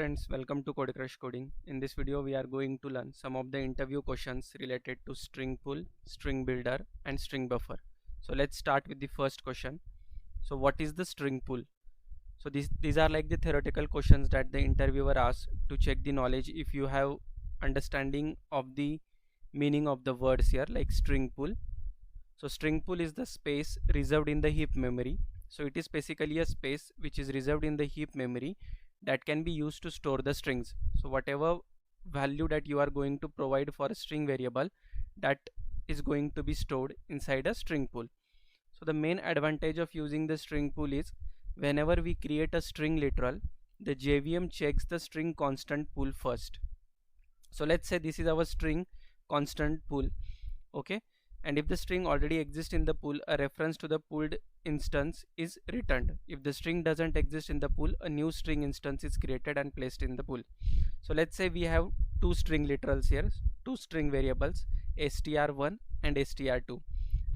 friends, welcome to Code Crush Coding. In this video we are going to learn some of the interview questions related to string pool, string builder and string buffer. So let's start with the first question. So what is the string pool? So these are like the theoretical questions that the interviewer asks to check the knowledge if you have understanding of the meaning of the words here, like string pool. So string pool is the space reserved in the heap memory. So it is basically a space which is reserved in the heap memory that can be used to store the strings. So whatever value that you are going to provide for a string variable, that is going to be stored inside a string pool. So the main advantage of using the string pool is whenever we create a string literal, the JVM checks the string constant pool first. So let's say this is our string constant pool, okay, and if the string already exists in the pool, a reference to the pooled instance is returned. If the string doesn't exist in the pool, a new string instance is created and placed in the pool. So let's say we have two string literals here, two string variables, str1 and str2,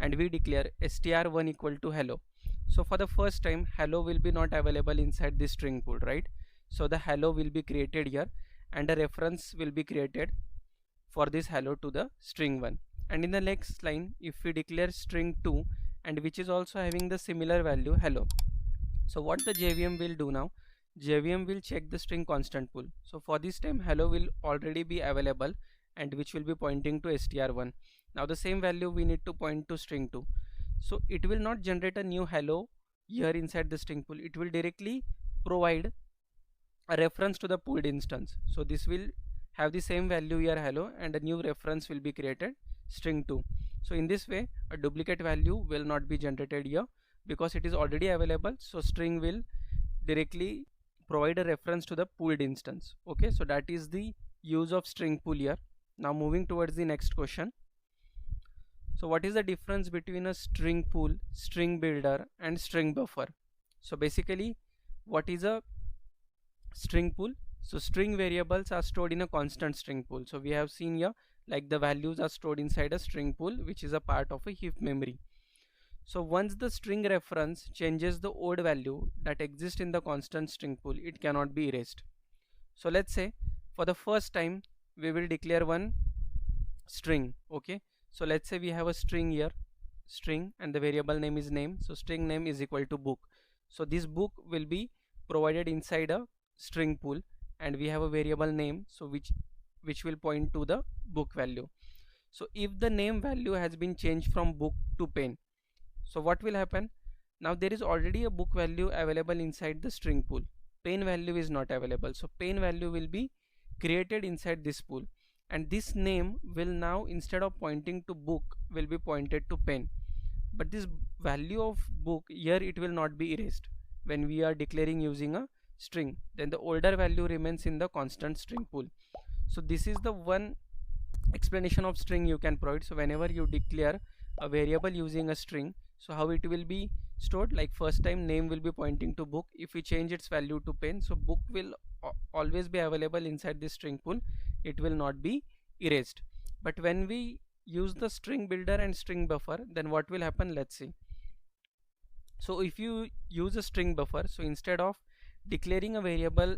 and we declare str1 equal to hello. So for the first time, hello will be not available inside this string pool, right? So the hello will be created here and a reference will be created for this hello to the string 1. And in the next line, if we declare string 2 and which is also having the similar value hello, so what the JVM will do now, JVM will check the string constant pool. So for this time hello will already be available and which will be pointing to str1. Now the same value we need to point to string 2. So it will not generate a new hello here inside the string pool, it will directly provide a reference to the pooled instance. So this will have the same value here hello and a new reference will be created string 2. So in this way a duplicate value will not be generated here because it is already available. So string will directly provide a reference to the pooled instance. Okay, so that is the use of string pool here. Now moving towards the next question. So what is the difference between a string pool, string builder and string buffer? So basically what is a string pool? So string variables are stored in a constant string pool. So we have seen here like the values are stored inside a string pool which is a part of a heap memory. So once the string reference changes the old value that exists in the constant string pool, it cannot be erased. So let's say for the first time we will declare one string, okay. So let's say we have a string here, string, and the variable name is name. So string name is equal to book. So this book will be provided inside a string pool and we have a variable name, so which will point to the book value. So if the name value has been changed from book to pen, so what will happen? Now there is already a book value available inside the string pool, pen value is not available. So pen value will be created inside this pool and this name will now, instead of pointing to book, will be pointed to pen. But this value of book here, it will not be erased when we are declaring using a string. Then the older value remains in the constant string pool. So this is the one explanation of string you can provide. So whenever you declare a variable using a string, so how it will be stored, like first time name will be pointing to book. If we change its value to pen, so book will always be available inside this string pool, it will not be erased. But when we use the string builder and string buffer, then what will happen, let's see. So if you use a string buffer, so instead of declaring a variable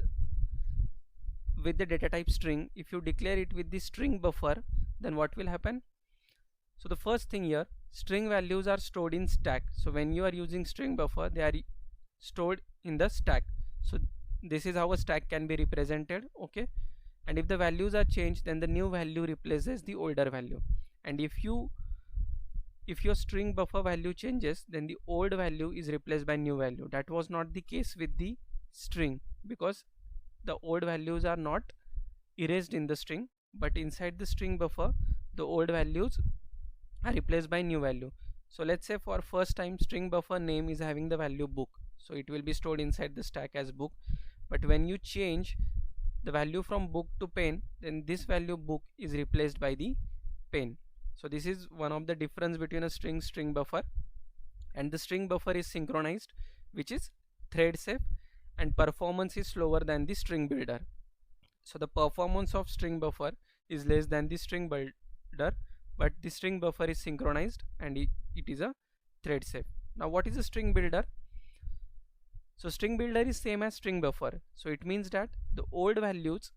with the data type string, if you declare it with the string buffer, then what will happen? So the first thing here, string values are stored in stack. So when you are using string buffer, they are stored in the stack. So this is how a stack can be represented, okay. And if the values are changed, then the new value replaces the older value. And if your string buffer value changes, then the old value is replaced by new value. That was not the case with the string because the old values are not erased in the string, but inside the string buffer the old values are replaced by new value. So let's say for first time string buffer name is having the value book, so it will be stored inside the stack as book. But when you change the value from book to pen, then this value book is replaced by the pen. So this is one of the difference between a string buffer, and the string buffer is synchronized, which is thread safe, and performance is slower than the string builder. So the performance of string buffer is less than the string builder, but the string buffer is synchronized and it is a thread safe. Now what is a string builder? So string builder is same as string buffer. So it means that the old values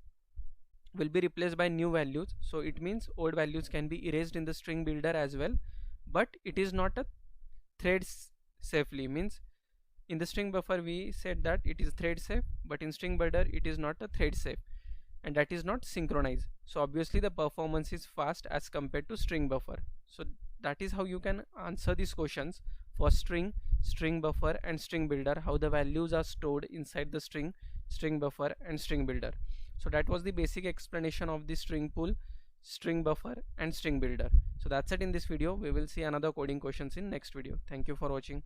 will be replaced by new values. So it means old values can be erased in the string builder as well, but it is not a thread safely. Means in the string buffer we said that it is thread safe, but in string builder it is not a thread safe, and that is not synchronized. So obviously the performance is fast as compared to string buffer. So that is how you can answer these questions for string, string buffer and string builder, how the values are stored inside the string, string buffer and string builder. So that was the basic explanation of the string pool, string buffer and string builder. So that's it in this video. We will see another coding questions in next video. Thank you for watching.